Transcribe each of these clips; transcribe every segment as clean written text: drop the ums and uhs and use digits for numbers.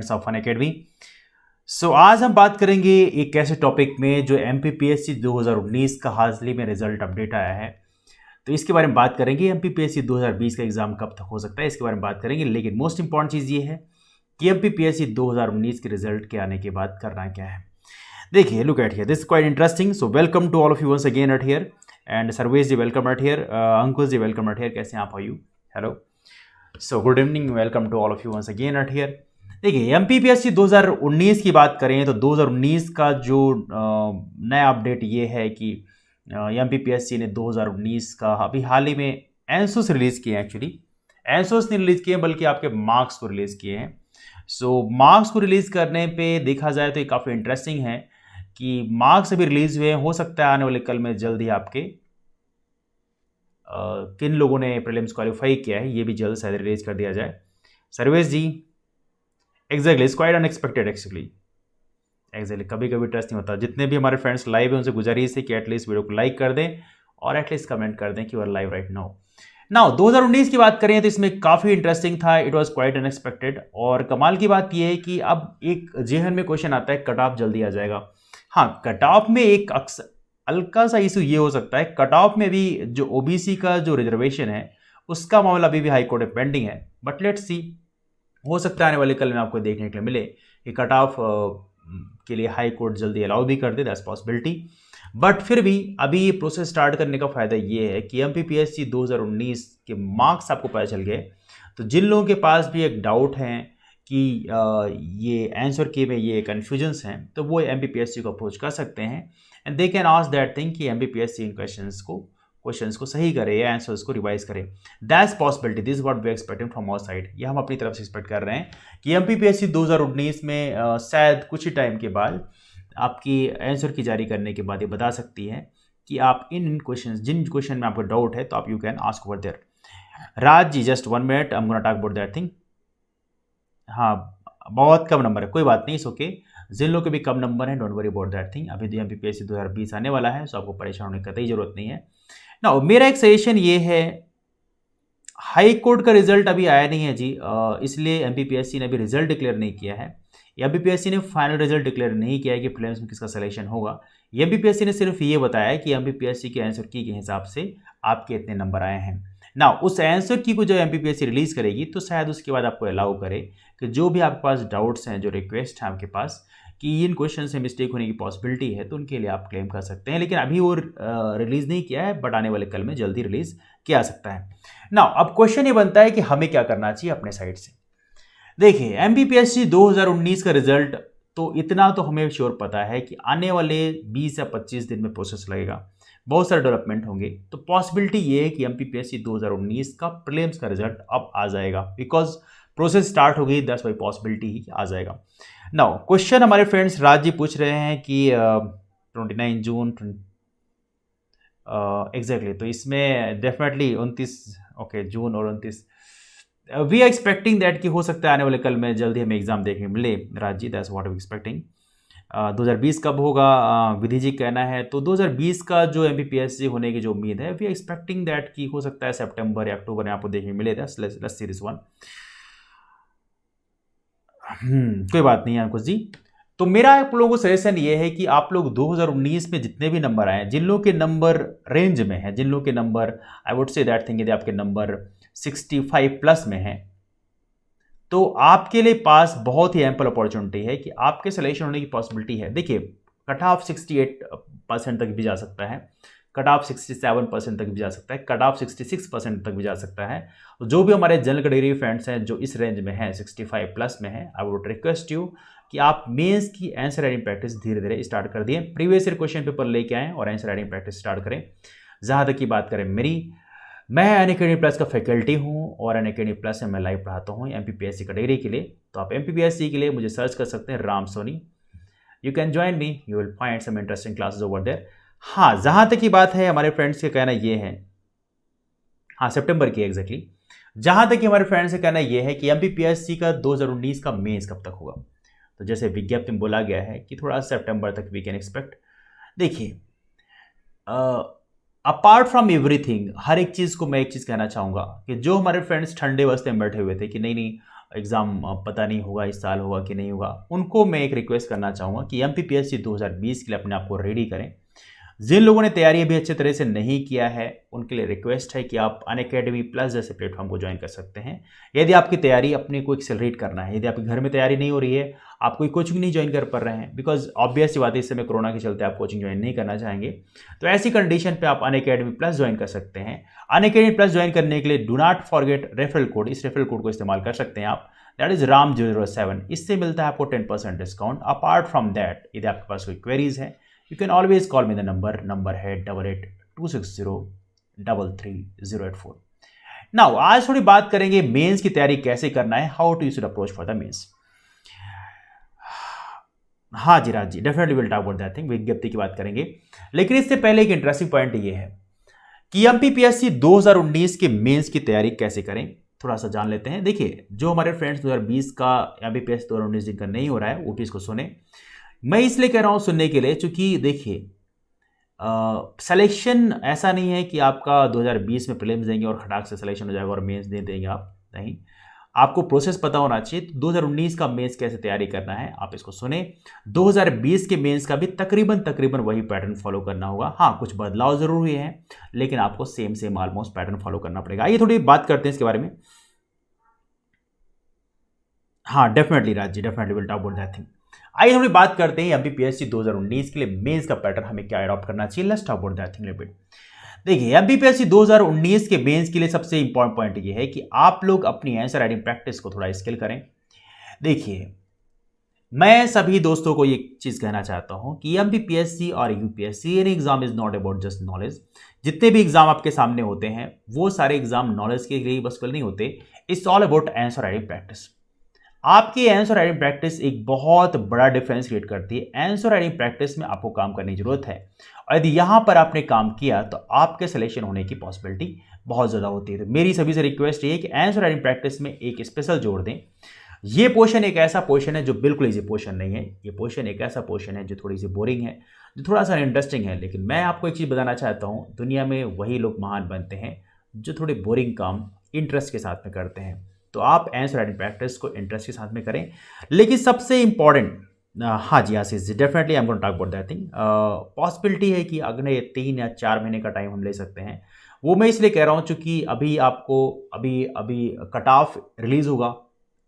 Of fun academy. सो आज हम बात करेंगे एक ऐसे टॉपिक में जो एमपीपीएससी 2019 का हाल ही में रिजल्ट अपडेट आया है। तो इसके बारे में बात करेंगे। एमपीपीएससी 2020 का एग्जाम कब तक हो सकता है इसके बारे में बात करेंगे, लेकिन मोस्ट इंपॉर्टेंट चीज़ ये है कि एमपीपीएससी 2019 के रिजल्ट के आने के बाद करना क्या है। देखिए, look at here, this quite interesting. So welcome to all of you once again at here, and Sarvesh ji welcome at here, Ankush ji welcome at here. कैसे हैं आप? You hello, so good evening, welcome to all of you once again at here. देखिए, MPPSC 2019 की बात करें तो 2019 का जो नया अपडेट ये है कि एमपीपीएससी ने 2019 का अभी हाल ही में एंसोस रिलीज़ किए हैं। एक्चुअली एंसोस ने रिलीज़ किए हैं, बल्कि आपके मार्क्स को रिलीज़ किए हैं। सो मार्क्स को रिलीज़ करने पे देखा जाए तो ये काफ़ी इंटरेस्टिंग है कि मार्क्स अभी रिलीज़ हुए हैं। हो सकता है आने वाले कल में जल्द ही आपके किन लोगों ने प्रीलिम्स क्वालिफाई किया है ये भी जल्द शायद रिलीज़ कर दिया जाए। Sarvesh ji, exactly, it's quite unexpected actually कभी कभी ट्रस्ट नहीं होता। जितने भी हमारे फ्रेंड्स लाइव हैं उनसे गुजारिश है कि एटलीस्ट वीडियो को लाइक कर दें और एटलीस्ट कमेंट कर दें कि you are live right now 2019 की बात करें तो इसमें काफ़ी इंटरेस्टिंग था। It was quite unexpected. और कमाल की बात यह है कि अब एक जेहन में क्वेश्चन आता है, कट ऑफ जल्दी आ जाएगा। हाँ, कट ऑफ में एक हल्का सा इशू ये हो सकता है, कट ऑफ में भी जो ओबीसी का जो रिजर्वेशन है उसका मामला अभी भी हाई कोर्ट में पेंडिंग है। बट लेट्स सी, हो सकता है आने वाले कल में आपको देखने के लिए मिले कि कट ऑफ के लिए हाई कोर्ट जल्दी अलाउ भी कर दे, दैट्स पॉसिबिलिटी। बट फिर भी अभी ये प्रोसेस स्टार्ट करने का फ़ायदा ये है कि एमपीपीएससी 2019 के मार्क्स आपको पता चल गए। तो जिन लोगों के पास भी एक डाउट है कि ये आंसर के में ये कन्फ्यूजन्स हैं, तो वो एमपीपीएससी को अप्रोच कर सकते हैं and they can ask that thing कि एमपीपीएससी इन क्वेश्चंस को सही करे या आंसर्स को रिवाइज करे। That's possibility, this what we expecting from our side. ये हम अपनी तरफ से एक्सपेक्ट कर रहे हैं कि एमपीपीएससी 2019 में शायद कुछ ही टाइम के बाद आपकी आंसर की जारी करने के बाद ये बता सकती है कि आप इन क्वेश्चन, जिन क्वेश्चन में आपको डाउट है तो आप you can ask over there. Raj ji, just 1 minute, I am gonna talk about that thing. हाँ, बहुत कम नंबर है, कोई बात नहीं, इट्स ओके। जिन लोग के भी कम नंबर हैं, don't worry about that thing. अभी तो एमपीपीएससी 2020 आने वाला है, सो आपको परेशान होने की कतई जरूरत नहीं है ना। मेरा एक सजेशन ये है, हाई कोर्ट का रिजल्ट अभी आया नहीं है जी, इसलिए एमपीपीएससी ने अभी रिजल्ट डिक्लेयर नहीं किया है। एमपीपीएससी ने फाइनल रिजल्ट डिक्लेयर नहीं किया है कि प्रीलिम्स में किसका सिलेक्शन होगा। एमपीपीएससी ने सिर्फ ये बताया कि एमपीपीएससी के आंसर की के हिसाब से आपके इतने नंबर आए हैं ना। उस आंसर की को जब एमपीपीएससी रिलीज करेगी तो शायद उसके बाद आपको अलाउ करे कि जो भी आपके पास डाउट्स हैं, जो रिक्वेस्ट है आपके पास कि इन क्वेश्चन से मिस्टेक होने की पॉसिबिलिटी है, तो उनके लिए आप क्लेम कर सकते हैं। लेकिन अभी वो रिलीज़ नहीं किया है, बट आने वाले कल में जल्दी रिलीज़ किया सकता है ना। अब क्वेश्चन ये बनता है कि हमें क्या करना चाहिए अपने साइड से। देखिए, एमपीपीएससी 2019 का रिजल्ट तो इतना तो हमें श्योर पता है कि आने वाले 20 या 25 दिन में प्रोसेस लगेगा, बहुत सारे डेवलपमेंट होंगे। तो पॉसिबिलिटी ये है कि एमपीपीएससी 2019 का प्रीलिम्स का रिजल्ट अब आ जाएगा, बिकॉज प्रोसेस स्टार्ट हो गई, दैट्स वाई पॉसिबिलिटी ही आ जाएगा। नाउ क्वेश्चन हमारे फ्रेंड्स राज जी पूछ रहे हैं कि 29 जून एग्जैक्टली, तो इसमें डेफिनेटली 29 ओके जून और 29 वी आर एक्सपेक्टिंग दैट कि हो सकता है आने वाले कल में जल्दी हमें एग्जाम देखने मिले। Raj ji, that's what we expecting. 2020 कब होगा, विधि जी कहना है तो 2020 का जो एमपीपीएससी होने की जो उम्मीद है, वी आर एक्सपेक्टिंग दैट कि हो सकता है सितंबर या अक्टूबर में आपको देखने मिले। Let's see this one. कोई बात नहीं है अंकुश जी। तो मेरा आप लोगों को सजेशन ये है कि आप लोग 2019 में जितने भी नंबर आए, जिन लोगों के नंबर रेंज में है, जिन लोगों के number I would say that thing, यदि आपके नंबर 65 प्लस में है तो आपके लिए पास बहुत ही एम्पल अपॉर्चुनिटी है कि आपके सिलेक्शन होने की पॉसिबिलिटी है। देखिए, कट ऑफ 68% तक भी जा सकता है, कट ऑफ 67% तक भी जा सकता है, कट ऑफ 66% तक भी जा सकता है। जो भी हमारे जनरल कैटेगरी फ्रेंड्स हैं जो इस रेंज में हैं, 65 प्लस में हैं, आई वुड रिक्वेस्ट यू कि आप मेंस की आंसर राइटिंग प्रैक्टिस धीरे धीरे स्टार्ट कर दिए, प्रीवियस ईयर क्वेश्चन पेपर लेके आएँ और आंसर राइटिंग प्रैक्टिस स्टार्ट करें। जहाँ तक की बात करें मेरी, मैं अनअकैडमी प्लस का फैकल्टी हूँ और अनअकैडमी प्लस में मैं लाइव पढ़ाता हूँ एमपीपीएससी कैटेगरी के लिए। तो आप एमपीपीएससी के लिए मुझे सर्च कर सकते हैं, Ram Soni. You can join me, you will find some interesting classes over there. हाँ, जहाँ तक की बात है हमारे फ्रेंड्स का कहना ये है, हाँ सितंबर की एग्जैक्टली, जहाँ तक कि हमारे फ्रेंड्स का कहना ये है कि एमपीपीएससी का 2019 का मेंस कब तक होगा। तो जैसे विज्ञप्ति में बोला गया है कि थोड़ा सितंबर तक वी कैन एक्सपेक्ट। देखिए, अपार्ट फ्रॉम एवरीथिंग, हर एक चीज़ को मैं एक चीज़ कहना चाहूँगा कि जो हमारे फ्रेंड्स ठंडे वस्ते में बैठे हुए थे कि नहीं एग्ज़ाम पता नहीं होगा इस साल होगा कि नहीं होगा, उनको मैं एक रिक्वेस्ट करना चाहूँगा कि MPPSC 2020 के लिए अपने आप को रेडी करें। जिन लोगों ने तैयारी अभी अच्छे तरह से नहीं किया है उनके लिए रिक्वेस्ट है कि आप अनअकैडमी प्लस जैसे प्लेटफॉर्म को ज्वाइन कर सकते हैं। यदि आपकी तैयारी अपने को एक्सेलरेट करना है, यदि आपके घर में तैयारी नहीं हो रही है, आप कोई कोचिंग नहीं ज्वाइन कर पा रहे हैं, बिकॉज ऑब्वियस सी बात है इस समय कोरोना के चलते आप कोचिंग ज्वाइन नहीं करना चाहेंगे, तो ऐसी कंडीशन पे आप अनअकैडमी प्लस ज्वाइन कर सकते हैं। अनअकैडमी प्लस ज्वाइन करने के लिए do not forget referral code, इस रेफरल कोड को इस्तेमाल कर सकते हैं आप, दैट इज RAM007। इससे मिलता है आपको 10% डिस्काउंट। अपार्ट फ्रॉम दैट यदि आपके पास कोई क्वेरीज है, you can always call me the number है 8826033084। नाउ आज थोड़ी बात करेंगे मेंस की तैयारी कैसे करना है, how to you should approach for the mains. हाँ जी Raj ji, definitely will talk about that thing, विज्ञप्ति की बात करेंगे, लेकिन इससे पहले एक इंटरेस्टिंग पॉइंट ये है कि MPPSC 2019 के मेंस की तैयारी कैसे करें, थोड़ा सा जान लेते हैं। देखिए, जो हमारे फ्रेंड्स 2020 का MPPSC 2019 जिनका नहीं हो रहा है वो भी इसको सुने। मैं इसलिए कह रहा हूं सुनने के लिए क्योंकि देखिए सिलेक्शन ऐसा नहीं है कि आपका 2020 में प्रीलिम्स देंगे और खटाक से सिलेक्शन हो जाएगा और मेंस दे देंगे आप, नहीं, आपको प्रोसेस पता होना चाहिए। तो 2019 का मेंस कैसे तैयारी करना है आप इसको सुने। 2020 के मेंस का भी तकरीबन वही पैटर्न फॉलो करना होगा। हाँ, कुछ बदलाव जरूर हुए हैं लेकिन आपको सेम ऑलमोस्ट पैटर्न फॉलो करना पड़ेगा। आइए थोड़ी बात करते हैं इसके बारे में। हाँ definitely Raj ji, definitely will talk about that thing. आइए थोड़ी बात करते हैं MPPSC 2019 के लिए मेंस का पैटर्न हमें क्या अडॉप्ट करना चाहिए। Let's talk about that thing little bit. देखिए, MPPSC 2019 के मेंस के लिए सबसे इंपॉर्टेंट पॉइंट ये है कि आप लोग अपनी आंसर राइटिंग प्रैक्टिस को थोड़ा स्किल करें। देखिए, मैं सभी दोस्तों को ये चीज कहना चाहता हूं कि MPPSC और UPSC any exam is not about just knowledge. जितने भी एग्जाम आपके सामने होते हैं वो सारे एग्जाम नॉलेज के लिए बस नहीं होते, it's all about answer writing practice. आपकी आंसर राइटिंग प्रैक्टिस एक बहुत बड़ा डिफरेंस क्रिएट करती है। आंसर राइटिंग प्रैक्टिस में आपको काम करने की जरूरत है और यदि यहां पर आपने काम किया तो आपके सिलेक्शन होने की पॉसिबिलिटी बहुत ज़्यादा होती है। तो मेरी सभी से रिक्वेस्ट ये है कि आंसर राइटिंग प्रैक्टिस में एक स्पेशल जोड़ दें। ये पोर्शन एक ऐसा पोर्शन है जो बिल्कुल इजी पोर्शन नहीं है, ये पोर्शन एक ऐसा पोर्शन है जो थोड़ी सी बोरिंग है, जो थोड़ा सा इंटरेस्टिंग है। लेकिन मैं आपको एक चीज़ बताना चाहता हूँ, दुनिया में वही लोग महान बनते हैं जो थोड़े बोरिंग काम इंटरेस्ट के साथ में करते हैं। तो आप आंसर राइटिंग प्रैक्टिस को इंटरेस्ट के साथ में करें। लेकिन सबसे इंपॉर्टेंट, हाँ जी Ashish ji, definitely I am going to talk about that thing. Possibility है कि अगले 3 या 4 महीने का टाइम हम ले सकते हैं। वो मैं इसलिए कह रहा हूँ क्योंकि अभी आपको अभी कट ऑफ रिलीज होगा।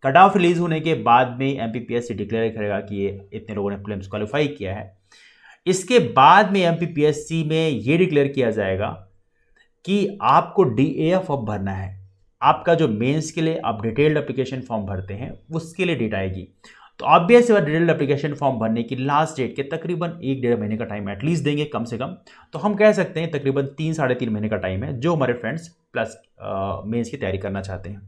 कट ऑफ रिलीज होने के बाद में MPPSC डिक्लेयर करेगा कि ये इतने लोगों ने प्रीलिम्स क्वालिफाई किया है। इसके बाद में MPPSC में ये डिक्लेयर किया जाएगा कि आपको DAF फॉर्म भरना है। आपका जो मेंस के लिए आप डिटेल्ड एप्लीकेशन फॉर्म भरते हैं उसके लिए डेट आएगी। तो ऑब्वियस डिटेल्ड एप्लीकेशन फॉर्म भरने की लास्ट डेट के तकरीबन 1-1.5 महीने का टाइम एटलीस्ट देंगे कम से कम। तो हम कह सकते हैं तकरीबन 3-3.5 महीने का टाइम है जो हमारे फ्रेंड्स प्लस मेंस की तैयारी करना चाहते हैं।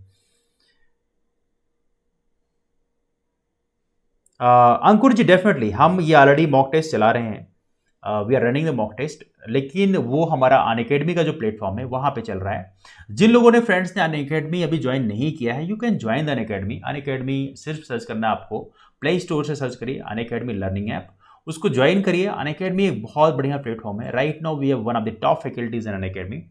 अंकुर जी, डेफिनेटली हम ये ऑलरेडी मॉक टेस्ट चला रहे हैं, we are running the mock test, लेकिन वो हमारा अनअकैडमी का जो प्लेटफॉर्म है वहाँ पे चल रहा है। जिन लोगों ने फ्रेंड्स ने अनअकैडमी अभी ज्वाइन नहीं किया है, you can join the Unacademy. Unacademy सिर्फ सर्च करना है आपको, प्ले स्टोर से सर्च करिए अनअकैडमी लर्निंग ऐप, उसको ज्वाइन करिए। अनअकैडमी एक बहुत बढ़िया प्लेटफॉर्म है। Right now we have one of the top faculties in Unacademy.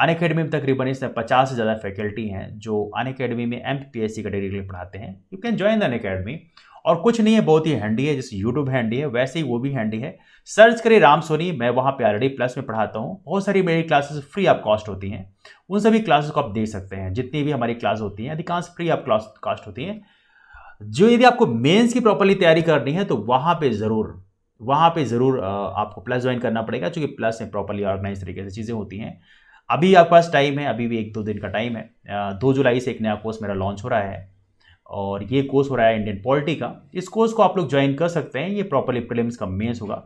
Unacademy में तकरीबन इसमें 50 से ज़्यादा फैकल्टी हैं जो अनअकैडमी में MPPSC कैटेगरी के लिए पढ़ाते हैं। You can join the Unacademy. और कुछ नहीं है, बहुत ही हैंडी है, जैसे यूट्यूब हैंडी है वैसे ही वो भी हैंडी है। सर्च करिए राम सोनी, मैं वहाँ पे ऑलरेडी प्लस में पढ़ाता हूँ। बहुत सारी मेरी क्लासेस फ्री ऑफ कॉस्ट होती हैं, उन सभी क्लासेस को आप देख सकते हैं। जितनी भी हमारी क्लास होती हैं अधिकांश फ्री ऑफ कॉस्ट होती हैं। जो यदि आपको मेंस की प्रॉपरली तैयारी करनी है तो वहाँ पे ज़रूर आपको प्लस ज्वाइन करना पड़ेगा, क्योंकि प्लस में प्रॉपरली ऑर्गेनाइज तरीके से चीज़ें होती हैं। अभी आपके पास टाइम है, अभी भी 1-2 दिन का टाइम है। 2 जुलाई से एक नया कोर्स मेरा लॉन्च हो रहा है और ये कोर्स हो रहा है इंडियन पॉलिटी का। इस कोर्स को आप लोग ज्वाइन कर सकते हैं। ये प्रॉपरली प्रीलिम्स का मेंस होगा।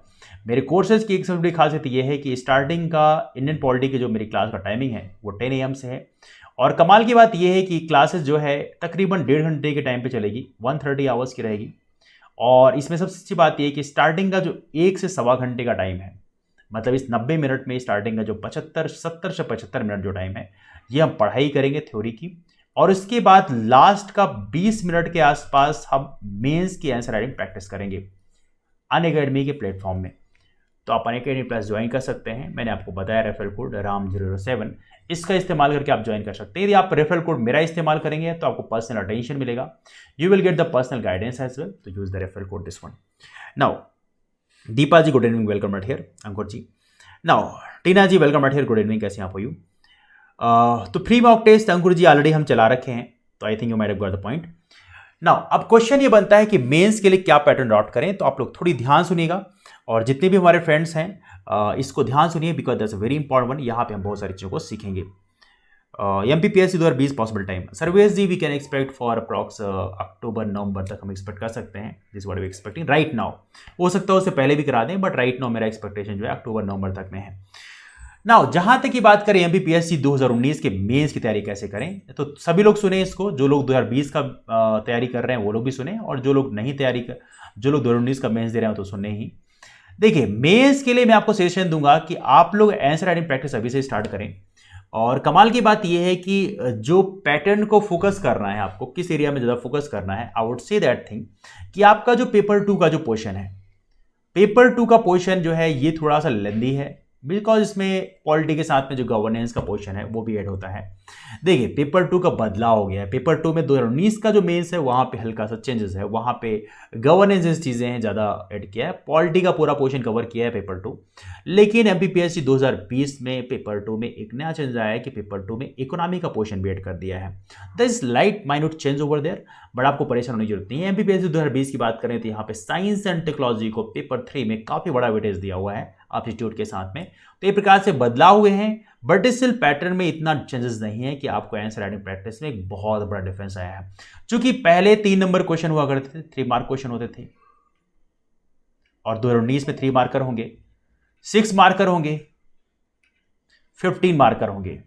मेरे कोर्सेज की एक सबसे बड़ी खासियत ये है कि स्टार्टिंग का इंडियन पॉलिटी की जो मेरी क्लास का टाइमिंग है वो 10 AM से है। और कमाल की बात यह है कि क्लासेस जो है तकरीबन 1.5 घंटे के टाइम पे चलेगी, 130 आवर्स की रहेगी। और इसमें सबसे अच्छी बात यह है कि स्टार्टिंग का जो 1 से सवा घंटे का टाइम है, मतलब इस 90 मिनट में स्टार्टिंग का जो 70 से 75 मिनट जो टाइम है, ये हम पढ़ाई करेंगे थ्योरी की। और उसके बाद लास्ट का 20 मिनट के आसपास हम मेंस की आंसर राइटिंग प्रैक्टिस करेंगे अनअकैडमी के प्लेटफॉर्म में। तो आप अनअकैडमी प्लस ज्वाइन कर सकते हैं। मैंने आपको बताया रेफरल कोड RAM007, इसका इस्तेमाल करके आप ज्वाइन कर सकते हैं। यदि आप रेफरल कोड मेरा इस्तेमाल करेंगे तो आपको पर्सनल अटेंशन मिलेगा, you will get the personal guidance as well, तो use the referral code this one. Now Deepa ji good evening, welcome at here. Ankur ji, now Tina ji welcome at here, good evening, कैसे हैं आप? यू तो pre mock test Ankur ji already हम चला रखे हैं, तो I think you might have got the point. Now अब क्वेश्चन ये बनता है कि मेंस के लिए क्या पैटर्न ड्रॉट करें, तो आप लोग थोड़ी ध्यान सुनिएगा और जितने भी हमारे फ्रेंड्स हैं इसको ध्यान सुनिए, because that's a very important one. यहाँ पे हम बहुत सारी चीज़ों को सीखेंगे। MPPSC 2020 पॉसिबल टाइम सर्विस जी we can expect for approx October November तक हम एक्सपेक्ट कर सकते हैं, this what we expecting right now. हो सकता है उससे पहले भी करा दें, बट राइट नाउ मेरा एक्सपेक्टेशन जो है अक्टूबर नवंबर तक में है। नाउ जहां तक की बात करें MPPSC 2019 के मेंस की तैयारी कैसे करें, तो सभी लोग सुने इसको, जो लोग 2020 का तैयारी कर रहे हैं वो लोग भी सुने, और जो लोग नहीं तैयारी कर, जो लोग 2019 का मेंस दे रहे हैं तो सुनने ही। देखिए मेंस के लिए मैं आपको सजेशन दूंगा कि आप लोग आंसर राइटिंग प्रैक्टिस अभी से स्टार्ट करें। और कमाल की बात यह है कि जो पैटर्न को फोकस करना है, आपको किस एरिया में ज़्यादा फोकस करना है, I would say that thing कि आपका जो पेपर 2 का जो पोर्शन है, पेपर 2 का पोर्शन जो है ये थोड़ा सा लेंदी है, बिकॉज इसमें पॉलिटी के साथ में जो गवर्नेंस का पोर्शन है वो भी ऐड होता है। देखिए पेपर 2 का बदलाव हो गया है, पेपर 2 में 2019 का जो मेंस है वहाँ पे हल्का सा चेंजेस है, वहाँ पे गवर्नेंस चीज़ें हैं ज़्यादा ऐड किया है, पॉलिटी का पूरा पोर्शन कवर किया है पेपर 2। लेकिन MPPSC 2020 में पेपर 2 में एक नया चेंज आया है कि पेपर 2 में इकोनॉमी का पोर्शन भी ऐड कर दिया है। That is light minute change over there, but आपको परेशान होने की जरूरत नहीं है। MPPSC 2020 की बात करें तो यहाँ पे साइंस एंड टेक्नोलॉजी को पेपर 3 में काफ़ी बड़ा वेटेज दिया हुआ है एप्टीट्यूड के साथ में, तो ये प्रकार से बदलाव हुए हैं, बट स्टिल पैटर्न में इतना चेंजेस नहीं है कि आपको आंसर राइटिंग प्रैक्टिस में एक बहुत बड़ा डिफरेंस आया है। क्योंकि पहले 3 नंबर क्वेश्चन हुआ करते थे, 3 मार्क क्वेश्चन होते थे, और 2019 में 3 मार्कर होंगे, 6 मार्कर होंगे, 15 मार्कर होंगे।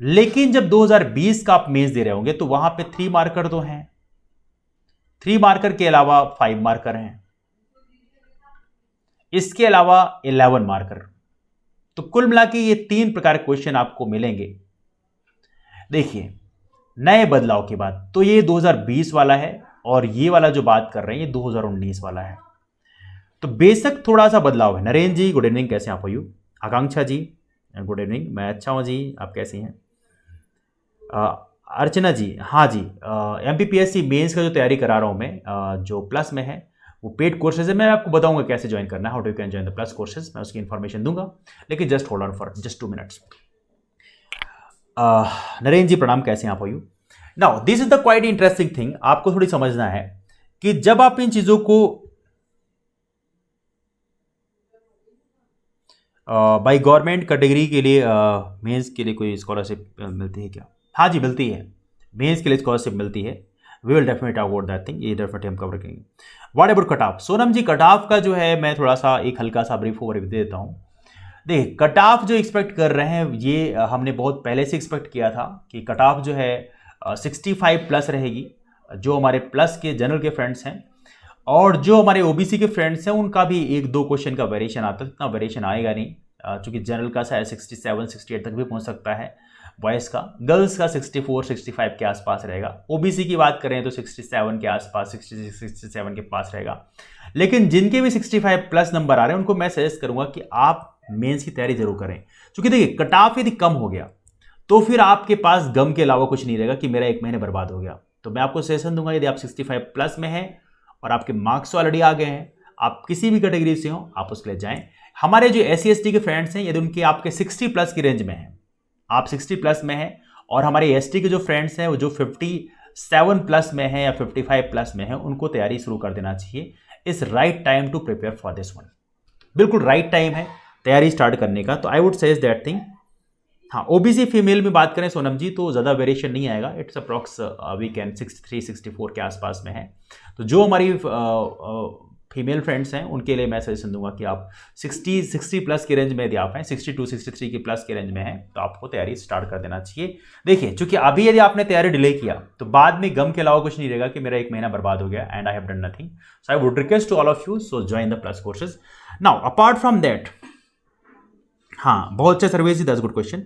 लेकिन जब 2020 का आप मेंस दे रहे होंगे तो वहां पे 3 मार्कर तो हैं, 3 मार्कर के अलावा 5 मार्कर हैं, इसके अलावा 11 मार्कर, तो कुल मिला के ये 3 प्रकार के क्वेश्चन आपको मिलेंगे। देखिए नए बदलाव की बात, तो ये 2020 वाला है, और ये वाला जो बात कर रहे हैं ये 2019 वाला है, तो बेशक थोड़ा सा बदलाव है। नरेंद्र जी गुड इवनिंग, कैसे आप? You Akanksha ji good evening, मैं अच्छा हूँ जी, आप कैसी हैं? अर्चना जी, हाँ जी, MPPSC मेंस का जो तैयारी करा रहा हूँ मैं, जो प्लस में है वो पेड कोर्सेज है, मैं आपको बताऊंगा कैसे ज्वाइन करना है, how to can join the plus courses, मैं उसकी इन्फॉर्मेशन दूंगा, लेकिन just hold on for just 2 minutes. Narendra ji प्रणाम, कैसे हैं आप? You now this is the quite interesting thing, आपको थोड़ी समझना है कि जब आप इन चीजों को बाई गवर्नमेंट कैटेगरी के लिए मेंस के लिए कोई स्कॉलरशिप मिलती है क्या? हाँ जी मिलती है, मेंस के लिए स्कॉलरशिप मिलती है, we will definite about that thing, ये डेफिनेटली हम कवर करेंगे। What about cut off? Sonam ji cut off का जो है मैं थोड़ा सा एक हल्का सा ब्रीफ ओवरव्यू दे देता हूँ। देखिए कट ऑफ जो एक्सपेक्ट कर रहे हैं ये हमने बहुत पहले से एक्सपेक्ट किया था कि कट ऑफ जो है 65 प्लस रहेगी, जो हमारे प्लस के जनरल के फ्रेंड्स हैं, और जो हमारे OBC के फ्रेंड्स हैं उनका भी 1-2 क्वेश्चन का वेरिएशन आता है, इतना वेरिएशन आएगा नहीं, चूंकि जनरल का शायद 67-68 तक भी पहुंच सकता है, बॉयज़ का, गर्ल्स का 64-65 के आसपास रहेगा, OBC की बात करें तो 67 के आसपास, 66-67 के पास रहेगा। लेकिन जिनके भी 65 प्लस नंबर आ रहे हैं उनको मैं सजेस्ट करूंगा कि आप मेंस की तैयारी जरूर करें, क्योंकि देखिए कट ऑफ यदि कम हो गया तो फिर आपके पास गम के अलावा कुछ नहीं रहेगा कि मेरा 1 महीने बर्बाद हो गया। तो मैं आपको सजेशन दूंगा, यदि आप 65 प्लस में हैं और आपके मार्क्स ऑलरेडी आ गए हैं, आप किसी भी कैटेगरी से हो, आप उसके लिए जाएं। हमारे जो SC/ST के फ्रेंड्स हैं, यदि उनके आपके 60 प्लस की रेंज में हैं, आप 60 प्लस में हैं, और हमारे ST के जो फ्रेंड्स हैं वो जो 57 प्लस में हैं या 55 प्लस में हैं, उनको तैयारी शुरू कर देना चाहिए। It's right time to prepare for this one, बिल्कुल राइट टाइम है तैयारी स्टार्ट करने का, तो I would suggest that thing. हाँ OBC फीमेल में बात करें सोनम जी तो ज़्यादा वेरिएशन नहीं आएगा, इट्स अप्रॉक्स वीकेंड 63-64 के आसपास में है। तो जो हमारी फीमेल फ्रेंड्स हैं उनके लिए मैं सजेशन दूंगा कि आप 60 प्लस की रेंज में यदि आप हैं, 62-63 की प्लस की रेंज में हैं, तो आपको तैयारी स्टार्ट कर देना चाहिए। देखिए चूंकि अभी यदि आपने तैयारी डिले किया तो बाद में गम के अलावा कुछ नहीं रहेगा कि मेरा 1 महीना बर्बाद हो गया and I have done nothing, so I would request to all of you, so join the plus courses. Now apart from that, हाँ बहुत अच्छा सर्विस जी, दैट्स गुड क्वेश्चन।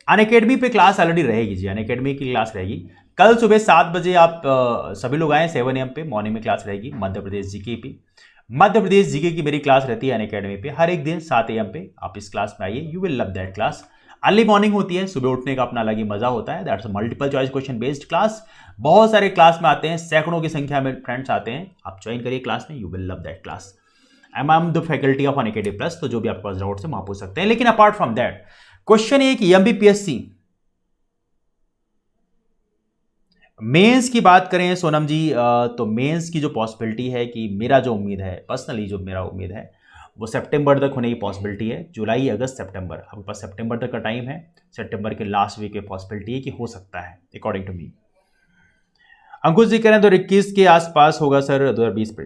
अनअकैडमी पे क्लास ऑलरेडी रहेगी जी, अनअकैडमी की क्लास रहेगी कल सुबह 7 बजे, आप सभी लोग आए 7 AM पे मॉर्निंग में क्लास रहेगी, मध्य प्रदेश GK पे। मध्य प्रदेश जीके की मेरी क्लास रहती है अनअकैडमी पे हर एक दिन 7 AM पे। आप इस क्लास में आइए, you will love that class. Early morning होती है, सुबह उठने का अपना अलग ही मजा होता है। That's multiple choice question based class. बहुत सारे क्लास में आते हैं, सैकड़ों की संख्या में फ्रेंड्स आते हैं। आप ज्वाइन करिए क्लास में, you will love that class. I am the faculty of Unacademy plus, तो जो भी आपके पास डाउट से वहां पूछ सकते हैं। लेकिन अपार्ट फ्रॉम दैट, क्वेश्चन ये कि एमबीपीएससी मेंस की बात करें सोनम जी, तो मेंस की जो पॉसिबिलिटी है कि मेरा जो उम्मीद है, पर्सनली जो मेरा उम्मीद है वो सितंबर तक होने की पॉसिबिलिटी है। जुलाई, अगस्त, सितंबर, आपके पास सितंबर तक का टाइम है। सितंबर के लास्ट वीक में पॉसिबिलिटी है कि हो सकता है, अकॉर्डिंग टू मी। अंकुश जी कह रहे हैं 2021 के आसपास होगा सर, 2020 पे।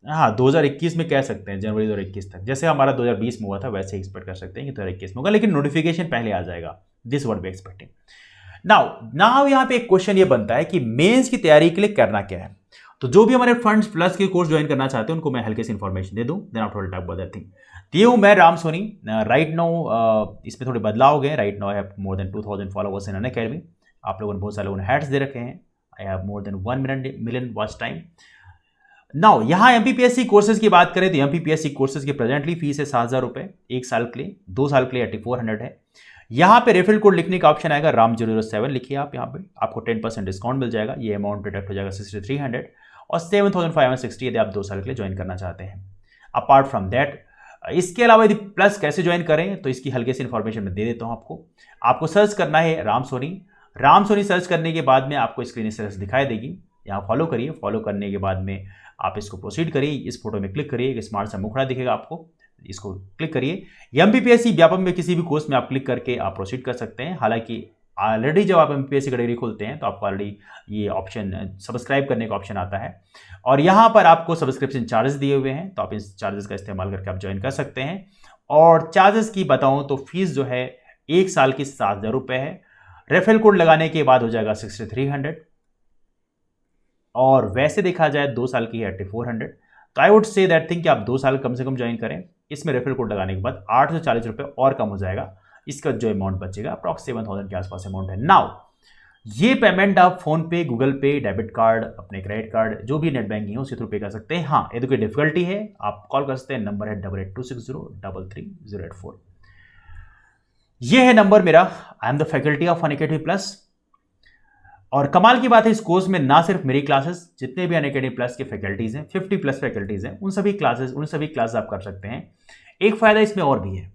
हाँ, 2021 में कह सकते हैं, जनवरी 2021 तक। जैसे हमारा 2020 में हुआ था वैसे एक्सपेक्ट कर सकते हैं कि 2021 में होगा, लेकिन नोटिफिकेशन पहले आ जाएगा। This what we expecting. Now यहाँ पे एक क्वेश्चन ये बनता है कि मेंस की तैयारी के लिए करना क्या है। तो जो भी हमारे फंड्स प्लस के कोर्स ज्वाइन करना चाहते हैं उनको मैं हल्के से इन्फॉर्मेशन दे दूं, then after talk about that thing. ये हूं मैं राम सोनी। राइट नाउ इसमें थोड़े बदलाव हो गए। Right now I have more than 2000 followers in Unacademy. आप लोगों ने बहुत सारे हैट्स दे रखे हैं। I have more than 1 million watch time. Now यहाँ एमपीपीएससी कोर्सेज की बात करें तो एमपीपीएससी कोर्सेज की प्रेजेंटली फीस है 7,000 रुपये 1 साल के लिए। 2 साल के लिए 8400 है। यहाँ पे रेफरल कोड लिखने का ऑप्शन आएगा, राम 007 लिखिए आप। यहाँ पे आपको 10% डिस्काउंट मिल जाएगा। ये अमाउंट डिडक्ट हो जाएगा 6300 और 7560 यदि आप 2 साल के लिए ज्वाइन करना चाहते हैं। अपार्ट फ्रॉम दैट, इसके अलावा यदि प्लस कैसे ज्वाइन करें तो इसकी हल्के से इन्फॉर्मेशन मैं दे देता हूँ आपको सर्च करना है राम सोनी सर्च करने के बाद में आपको स्क्रीन इस तरह से दिखाई देगी। यहाँ फॉलो करिए। फॉलो करने के बाद में आप इसको प्रोसीड करिए। इस फोटो में क्लिक करिए, एक स्मार्ट सा मुखड़ा दिखेगा आपको, इसको क्लिक करिए। एमपीपीएससी व्यापम में किसी भी कोर्स में आप क्लिक करके आप प्रोसीड कर सकते हैं। हालांकि ऑलरेडी जब आप एमपीपीएससी का डिग्री खोलते हैं तो आपको ऑलरेडी ये ऑप्शन सब्सक्राइब करने का ऑप्शन आता है और यहाँ पर आपको सब्सक्रिप्शन चार्जेस दिए हुए हैं, तो आप इस चार्जेस का इस्तेमाल करके आप ज्वाइन कर सकते हैं। और चार्जेस की बताऊं तो फीस जो है 1 साल की 7,000 रुपये है। रेफरल कोड लगाने के बाद हो जाएगा 6300 और वैसे देखा जाए 2 साल की है 8400। तो I would say that thing कि आप 2 साल कम से कम ज्वाइन करें। इसमें रेफरल कोड लगाने के बाद 840 रुपये और कम हो जाएगा। इसका जो अमाउंट बचेगा अप्रॉक्स 7,000 के आसपास अमाउंट है। नाउ ये पेमेंट आप फोन पे, गूगल पे, डेबिट कार्ड, अपने क्रेडिट कार्ड, जो भी नेट बैंकिंग है उसी थ्रू पे कर सकते हैं। हाँ, यदि कोई डिफिकल्टी है आप कॉल कर सकते हैं। नंबर है 8826033084। ये है नंबर मेरा। I am the faculty of Unacademy plus. और कमाल की बात है, इस कोर्स में ना सिर्फ मेरी क्लासेस, जितने भी अनअकैडमी प्लस के फैकल्टीज हैं, 50 प्लस फैकल्टीज हैं, उन सभी क्लासेस आप कर सकते हैं। एक फायदा इसमें और भी है,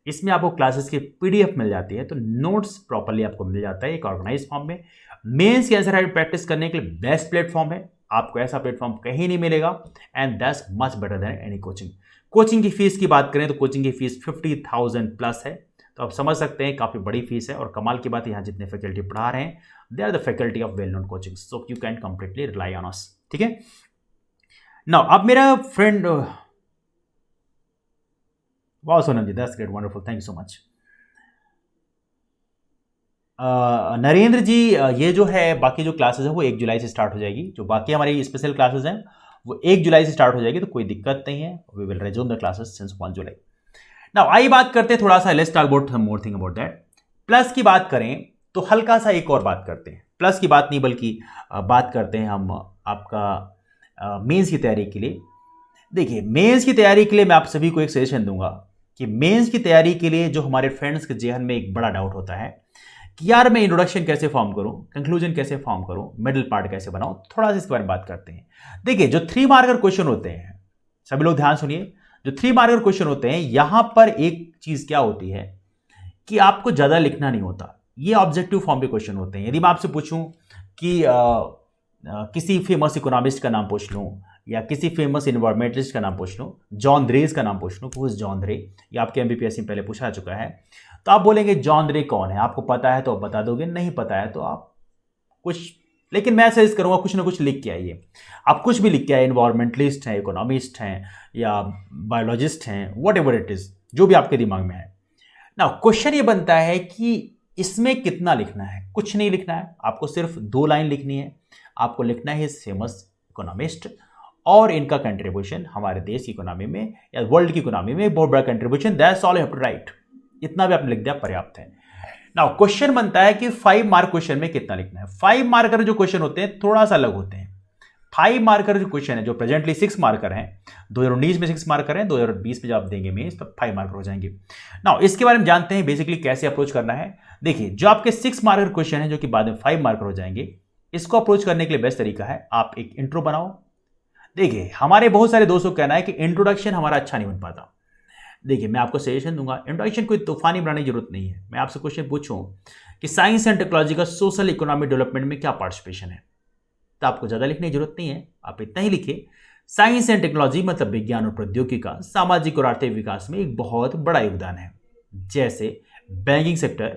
इसमें आपको क्लासेस की पीडीएफ मिल जाती है, तो नोट्स प्रॉपर्ली आपको मिल जाता है एक ऑर्गेनाइज फॉर्म में। मेंस के आंसर राइटिंग प्रैक्टिस करने के लिए बेस्ट प्लेटफॉर्म है। आपको ऐसा प्लेटफॉर्म कहीं नहीं मिलेगा and that's much better than any coaching की फीस की बात करें तो कोचिंग की फीस 50,000 प्लस है। तो आप समझ सकते हैं काफ़ी बड़ी फीस है। और कमाल की बात है, यहाँ जितने फैकल्टी पढ़ा रहे हैं they are the faculty of well known coaching, so you can completely rely on us. ठीक है। नाउ अब मेरा फ्रेंड, वाह Sonam ji, that's great, wonderful, thank you so much. Narendra ji, ये जो है बाकी जो क्लासेस है वो 1 जुलाई से स्टार्ट हो जाएगी। जो बाकी हमारी स्पेशल क्लासेस हैं वो 1 जुलाई से स्टार्ट हो जाएगी, तो कोई दिक्कत नहीं है। We will resume the classes since 1 जुलाई। नाउ आइए बात करते हैं थोड़ा सा, let's talk about more thing about that. Plus की बात करें तो हल्का सा एक और बात करते हैं। प्लस की बात नहीं बल्कि बात करते हैं हम आपका मेंस की तैयारी के लिए। देखिए, मेंस की तैयारी के लिए मैं आप सभी को एक सजेशन दूंगा कि मेंस की तैयारी के लिए जो हमारे फ्रेंड्स के जेहन में एक बड़ा डाउट होता है कि यार मैं इंट्रोडक्शन कैसे फॉर्म करूं, कंक्लूजन कैसे फॉर्म करूं, मिडिल पार्ट कैसे बनाऊं, थोड़ा सा इसके बारे में बात करते हैं। देखिए, जो 3 मार्कर क्वेश्चन होते हैं, सभी लोग ध्यान सुनिए, जो 3 मार्कर क्वेश्चन होते हैं यहां पर एक चीज क्या होती है कि आपको ज्यादा लिखना नहीं होता। ये ऑब्जेक्टिव फॉर्म के क्वेश्चन होते हैं। यदि मैं आपसे पूछूं कि किसी फेमस इकोनॉमिस्ट का नाम पूछ लूं या किसी फेमस इन्वायरमेंटलिस्ट का नाम पूछ लूं, जॉन द्रेस का नाम पूछ लूं, जॉन द्रे, ये आपके एमबीपीएससी में पहले पूछा चुका है, तो आप बोलेंगे जॉन द्रे कौन है। आपको पता है तो आप बता दोगे, नहीं पता है तो आप कुछ, लेकिन मैं सजेस्ट करूंगा कुछ ना कुछ लिख के आइए। आप कुछ भी लिख के आइए, इन्वायरमेंटलिस्ट हैं, इकोनॉमिस्ट हैं या बायोलॉजिस्ट हैं, वट एवर इट इज, जो भी आपके दिमाग में है ना। क्वेश्चन ये बनता है कि इसमें कितना लिखना है। कुछ नहीं लिखना है, आपको सिर्फ 2 लाइन लिखनी है। आपको लिखना है फेमस इकोनॉमिस्ट और इनका कंट्रीब्यूशन हमारे देश की इकोनॉमी में या वर्ल्ड की इकोनॉमी में बहुत बड़ा contribution, that's all you have to write. इतना भी आपने लिख दिया पर्याप्त है। नाउ क्वेश्चन बनता है कि 5 मार्क क्वेश्चन में कितना लिखना है। 5 मार्कर जो क्वेश्चन होते हैं थोड़ा सा अलग होते हैं। 5 मार्कर जो क्वेश्चन है, जो प्रेजेंटली 6 मार्कर हैं, 2019 में 6 मार्कर हैं, 2020 में जब आप देंगे मेंस तो 5 मार्कर हो जाएंगे। नाउ इसके बारे में जानते हैं बेसिकली कैसे अप्रोच करना है। देखिए, जो आपके 6 मार्कर क्वेश्चन है जो कि बाद में 5 मार्कर हो जाएंगे, इसको अप्रोच करने के लिए बेस्ट तरीका है आप एक इंट्रो बनाओ। देखिए, हमारे बहुत सारे दोस्तों का कहना है कि इंट्रोडक्शन हमारा अच्छा नहीं बन पाता। देखिए, मैं आपको सजेशन दूंगा, इंट्रोडक्शन कोई तूफानी बनाने की जरूरत नहीं है। मैं आपसे क्वेश्चन पूछूं कि साइंस एंड टेक्नोलॉजी का सोशल इकोनॉमिक डेवलपमेंट में क्या पार्टिसिपेशन है, तो आपको ज़्यादा लिखने की जरूरत नहीं है, आप इतना ही लिखिए, साइंस एंड टेक्नोलॉजी मतलब विज्ञान और प्रौद्योगिकी का सामाजिक और आर्थिक विकास में एक बहुत बड़ा योगदान है। जैसे banking sector,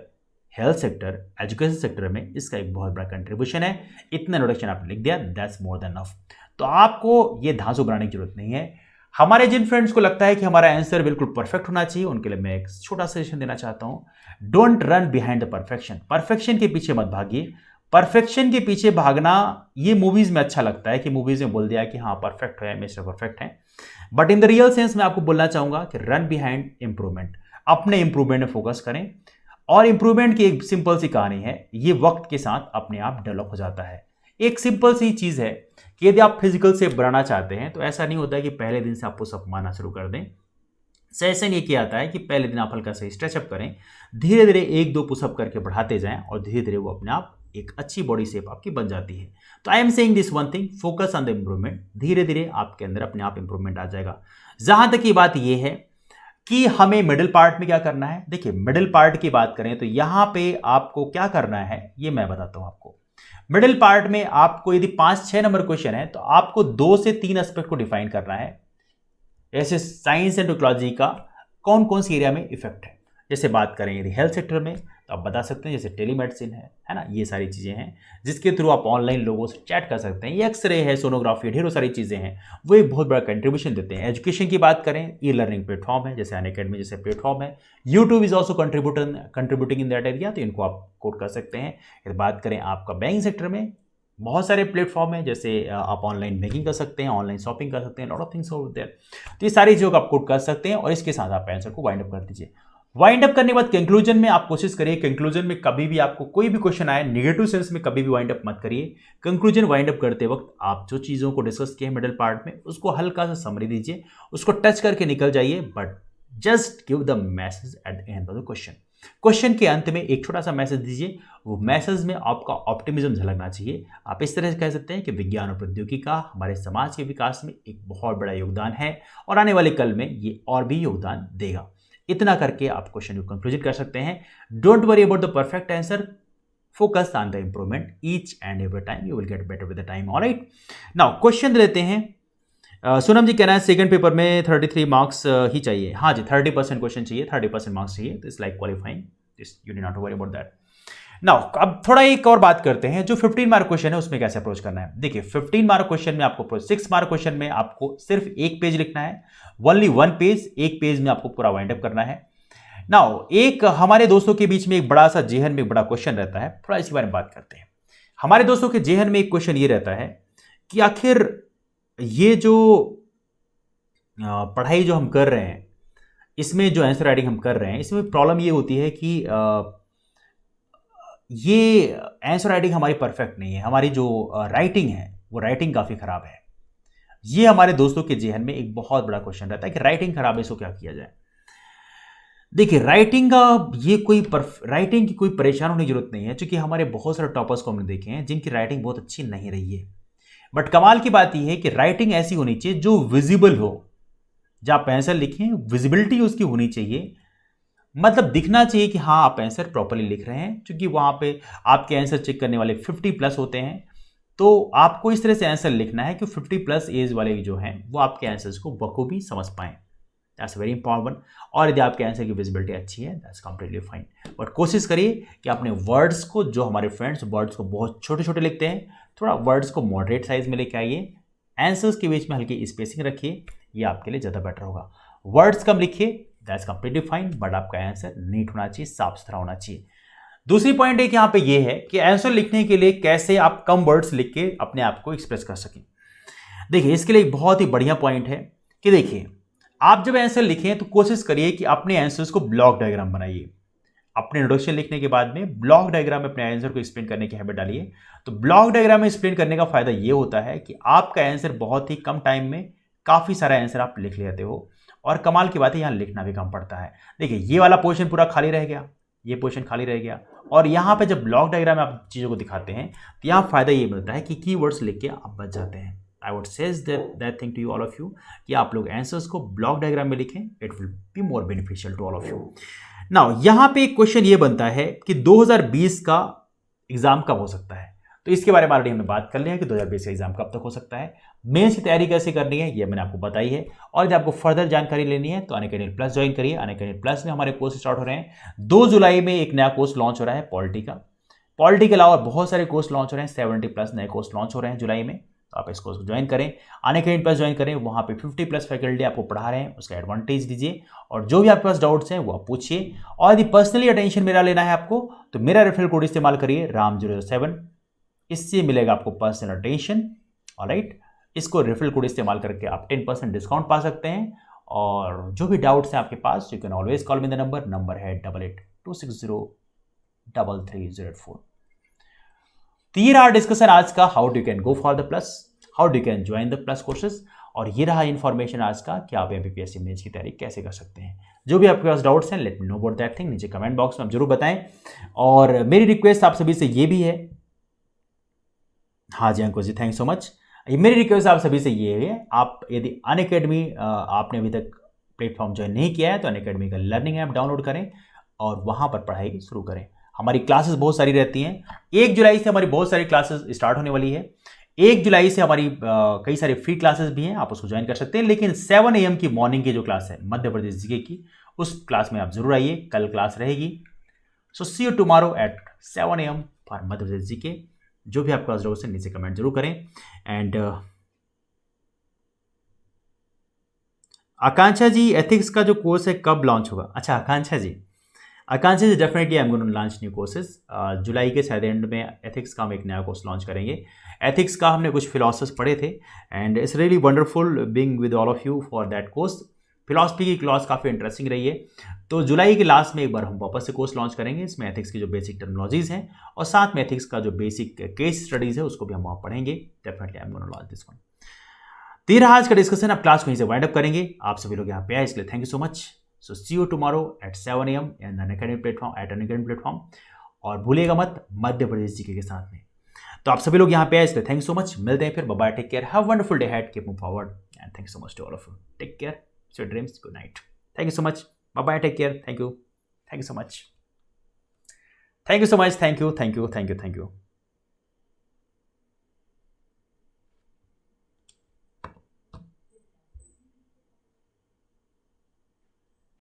health sector, education sector में इसका एक बहुत बड़ा कंट्रीब्यूशन है। इतना इंट्रोडक्शन आपने लिख दिया, दैट्स मोर देन इनफ। तो आपको ये धांसू बनाने की जरूरत नहीं है। हमारे जिन फ्रेंड्स को लगता है कि हमारा आंसर बिल्कुल परफेक्ट होना चाहिए, उनके लिए मैं एक छोटा सजेशन देना चाहता हूं। Don't run behind the perfection. Perfection के पीछे मत भागिए। परफेक्शन के पीछे भागना ये मूवीज में अच्छा लगता है कि मूवीज में बोल दिया कि हाँ परफेक्ट है, मिस्टर परफेक्ट है, but in the real sense मैं आपको बोलना चाहूंगा कि रन बिहाइंड इंप्रूवमेंट। अपने इंप्रूवमेंट में फोकस करें। और इंप्रूवमेंट की एक सिंपल सी कहानी है, ये वक्त के साथ अपने आप डेवलप हो जाता है। एक सिंपल सी चीज है कि यदि आप फिजिकल से बनाना चाहते हैं तो ऐसा नहीं होता है कि पहले दिन से आप पुशअप मारना शुरू कर दें। सेशन ये किया जाता है कि पहले दिन आप हल्का सा स्ट्रेचअप करें, धीरे धीरे 1-2 पुशअप करके बढ़ाते जाएं और धीरे धीरे वो अपने आप एक अच्छी बॉडी शेप आपकी बन जाती है। तो I am saying this one thing, focus on the improvement. धीरे धीरे आपके अंदर अपने आप इंप्रूवमेंट आ जाएगा। जहां तक ये बात ये है कि हमें मिडिल पार्ट में क्या करना है, देखिए मिडिल पार्ट की बात करें तो यहां पे आपको क्या करना है ये मैं बताता हूं आपको। मिडिल पार्ट में आपको यदि 5-6 नंबर क्वेश्चन है तो आपको 2 से 3 एस्पेक्ट को डिफाइन करना है। ऐसे साइंस एंड टेक्नोलॉजी का कौन कौन सी एरिया में इफेक्ट है। जैसे बात करें यदि हेल्थ सेक्टर में तो आप बता सकते हैं जैसे टेलीमेडिसिन है ना, ये सारी चीज़ें हैं जिसके थ्रू आप ऑनलाइन लोगों से चैट कर सकते हैं। ये एक्सरे है, सोनोग्राफी, ढेरों सारी चीज़ें हैं, वो एक बहुत बड़ा कंट्रीब्यूशन देते हैं। एजुकेशन की बात करें, ई लर्निंग प्लेटफॉर्म है जैसे अनअकैडमी जैसे प्लेटफॉर्म है। YouTube is also contributing in that area, तो इनको आप कोट कर सकते हैं। यदि बात करें आपका बैंकिंग सेक्टर में, बहुत सारे प्लेटफॉर्म है जैसे आप ऑनलाइन बैंकिंग कर सकते हैं, ऑनलाइन शॉपिंग कर सकते हैं, lot of things over there. तो ये सारी चीज़ों को आप कोट कर सकते हैं और इसके साथ आप आंसर को वाइंड अप कर दीजिए। वाइंड अप करने के बाद कंक्लूजन में आप कोशिश करिए, कंक्लूजन में कभी भी आपको कोई भी क्वेश्चन आए नेगेटिव सेंस में कभी भी वाइंड अप मत करिए। कंक्लूजन वाइंड अप करते वक्त आप जो चीज़ों को डिस्कस किए मिडिल पार्ट में उसको हल्का सा समरी दीजिए, उसको टच करके निकल जाइए, but just give the message at the end of the question. Question के अंत में एक छोटा सा मैसेज दीजिए, वो मैसेज में आपका ऑप्टिमिज्म झलकना चाहिए। आप इस तरह से कह सकते हैं कि विज्ञान और प्रौद्योगिकी का हमारे समाज के विकास में एक बहुत बड़ा योगदान है और आने वाले कल में ये और भी योगदान देगा। इतना करके आप क्वेश्चन को कंक्लूजन कर सकते हैं। Don't worry about the perfect answer, focus on the improvement each and every time, you will get better with the time. Alright, now question लेते हैं। सोनम जी कहना है सेकंड पेपर में 33 मार्क्स ही चाहिए। हाँ जी, 30% क्वेश्चन चाहिए, 30% मार्क्स चाहिए, तो it's like qualifying, this you need not to worry about that. Now अब थोड़ा एक और बात करते हैं, जो 15 मार्क क्वेश्चन है उसमें कैसे अप्रोच करना है। देखिए 15 मार्क क्वेश्चन में आपको 6 मार्क क्वेश्चन में आपको सिर्फ एक पेज लिखना है, ओनली 1 पेज, एक पेज में आपको पूरा वाइंड अप करना है। नाउ एक हमारे दोस्तों के बीच में एक बड़ा सा जेहन में एक बड़ा क्वेश्चन रहता है, थोड़ा इसके बारे में बात करते हैं। हमारे दोस्तों के जेहन में एक क्वेश्चन ये रहता है कि आखिर ये जो पढ़ाई जो हम कर रहे हैं, इसमें जो आंसर राइटिंग हम कर रहे हैं, इसमें प्रॉब्लम ये होती है कि ये आंसर राइटिंग हमारी परफेक्ट नहीं है, हमारी जो राइटिंग है वो राइटिंग काफ़ी ख़राब है। ये हमारे दोस्तों के जेहन में एक बहुत बड़ा क्वेश्चन रहता है कि राइटिंग खराब है, इसको क्या किया जाए। देखिए राइटिंग का ये राइटिंग की कोई परेशान होने की जरूरत नहीं है, क्योंकि हमारे बहुत सारे टॉपर्स को हमने देखे हैं जिनकी राइटिंग बहुत अच्छी नहीं रही है। बट कमाल की बात यह है कि राइटिंग ऐसी होनी चाहिए जो विजिबल हो, जब आप आंसर लिखें विजिबिलिटी उसकी होनी चाहिए, मतलब दिखना चाहिए कि हाँ आप आंसर प्रॉपर्ली लिख रहे हैं। क्योंकि वहाँ पे आपके आंसर चेक करने वाले 50+ होते हैं, तो आपको इस तरह से आंसर लिखना है कि 50+ एज वाले जो हैं वो आपके आंसर्स को बखूबी समझ पाएं। That's very important. और यदि आपके आंसर की विजिबिलिटी अच्छी है दैट्स कंप्लीटली फाइन। बट कोशिश करिए कि अपने वर्ड्स को, जो हमारे फ्रेंड्स वर्ड्स को बहुत छोटे छोटे लिखते हैं, थोड़ा वर्ड्स को मॉडरेट साइज में लेके आइए, आंसर्स के बीच में हल्की स्पेसिंग रखिए, ये आपके लिए ज़्यादा बेटर होगा। वर्ड्स कम लिखिए, दैट्स कंप्लीटली फाइन, बट आपका आंसर नीट होना चाहिए, साफ सुथरा होना चाहिए। दूसरी पॉइंट एक यहाँ पे ये है कि आंसर लिखने के लिए कैसे आप कम वर्ड्स लिख के अपने आप को एक्सप्रेस कर सकें। देखिए इसके लिए एक बहुत ही बढ़िया पॉइंट है कि देखिए आप जब आंसर लिखें तो कोशिश करिए कि अपने आंसर्स को ब्लॉक डायग्राम बनाइए। अपने इंट्रोडक्शन लिखने के बाद में ब्लॉक डायग्राम में अपने आंसर को एक्सप्लेन करने की हैबिट डालिए। तो ब्लॉक डायग्राम में एक्सप्लेन करने का फायदा ये होता है कि आपका आंसर बहुत ही कम टाइम में काफी सारा आंसर आप लिख लेते हो, और कमाल की बात है यहां लिखना भी कम पड़ता है। देखिए ये वाला पोर्शन पूरा खाली रह गया, ये पोर्शन खाली रह गया, और यहां पे जब ब्लॉक डायग्राम में आप चीजों को दिखाते हैं तो यहां फायदा ये मिलता है कि कीवर्ड्स लिख के आप बच जाते हैं। I would says that thing to you all of you कि आप लोग आंसर्स को ब्लॉक डायग्राम में लिखें, it will be more beneficial to all of you. Now यहां पे एक क्वेश्चन ये बनता है कि 2020 का एग्जाम कब हो सकता है। तो इसके बारे में ऑलरेडी हमने बात कर लिया है कि 2020 का एग्जाम कब तक हो सकता है। मेंस की तैयारी कैसे करनी है ये मैंने आपको बताई है, और यदि आपको फर्दर जानकारी लेनी है तो अनअकैडमी प्लस ज्वाइन करिए। अनअकैडमी प्लस में हमारे कोर्स स्टार्ट हो रहे हैं। 2 जुलाई में एक नया कोर्स लॉन्च हो रहा है पॉलिटी का। पॉलिटी के अलावा बहुत सारे कोर्स लॉन्च हो रहे हैं, 70 प्लस नए कोर्स लॉन्च हो रहे हैं जुलाई में। तो आप इस कोर्स को ज्वाइन करें, अनअकैडमी प्लस ज्वाइन करें, वहाँ पे 50 प्लस फैकल्टी आपको पढ़ा रहे हैं, उसका एडवांटेज लीजिए, और जो भी आपके पास डाउट्स हैं वो आप पूछिए। और यदि पर्सनली अटेंशन मेरा लेना है आपको तो मेरा रेफरल कोड इस्तेमाल करिए RAM007, इससे मिलेगा आपको पर्सनल अटेंशन। ऑलराइट, इसको रेफरल कोड इस्तेमाल करके आप 10% डिस्काउंट पा सकते हैं। और जो भी डाउट्स हैं आपके पास, you can always call me the number है 8826033084। तो ये रहा डिस्कशन आज का, how do can go for the plus, how do can join the plus courses, और ये रहा इंफॉर्मेशन आज का कि आप MPPSC मेंस की तैयारी कैसे कर सकते हैं। जो भी आपके पास डाउट्स हैं, let me know about that thing, नीचे कमेंट बॉक्स में आप जरूर बताएं। और मेरी रिक्वेस्ट आप सभी से ये भी है, हाँ जी अंकुश जी थैंक सो मच, मेरी रिक्वेस्ट आप सभी से ये है, आप यदि अनअकैडमी आपने अभी तक प्लेटफॉर्म ज्वाइन नहीं किया है तो अनअकैडमी का लर्निंग ऐप डाउनलोड करें और वहाँ पर पढ़ाई शुरू करें। हमारी क्लासेस बहुत सारी रहती हैं। 1 जुलाई से हमारी बहुत सारी क्लासेस स्टार्ट होने वाली है। 1 जुलाई से हमारी कई सारी फ्री क्लासेस भी हैं, आप उसको ज्वाइन कर सकते हैं। लेकिन 7 AM की मॉर्निंग की जो क्लास है मध्य प्रदेश जीके की, उस क्लास में आप जरूर आइए, कल क्लास रहेगी। So see you tomorrow at 7 AM for Madhya Pradesh GK. जो भी आपके पास डाउट्स हैं नीचे कमेंट जरूर करें। एंड आकांक्षा जी, एथिक्स का जो कोर्स है कब लॉन्च होगा? अच्छा Akanksha ji definitely I am going to launch new courses. जुलाई के शायद एंड में एथिक्स का हम एक नया कोर्स लॉन्च करेंगे। एथिक्स का हमने कुछ फिलोसफर्स पढ़े थे, and it's really wonderful being with all of you for that course. Philosophy की क्लास काफ़ी इंटरेस्टिंग रही है। तो जुलाई के लास्ट में एक बार हम वापस से कोर्स लॉन्च करेंगे। इसमें एथिक्स की जो बेसिक टर्मिनोलॉजीज हैं और साथ में एथिक्स का जो बेसिक केस स्टडीज है उसको भी हम वहाँ पढ़ेंगे। Definitely I am going to launch this one. तो ये रहा आज का डिस्कशन। अब क्लास को यहीं से वाइंड अप करेंगे। आप सभी लोग यहाँ पे आए इसलिए thank you so much. So see you tomorrow at 7 AM and Unacademy platform. और भूलिएगा मत मध्य प्रदेश जीके के साथ में। तो आप सभी लोग यहाँ पे आए इसलिए थैंक यू सो मच। मिलते हैं फिर। Bye bye, take care, have wonderful day ahead, keep move forward and thank you so much to all of you. Take care, sweet dreams, good night. Thank you so much, bye bye, take care, thank you so much, thank you so much, thank you.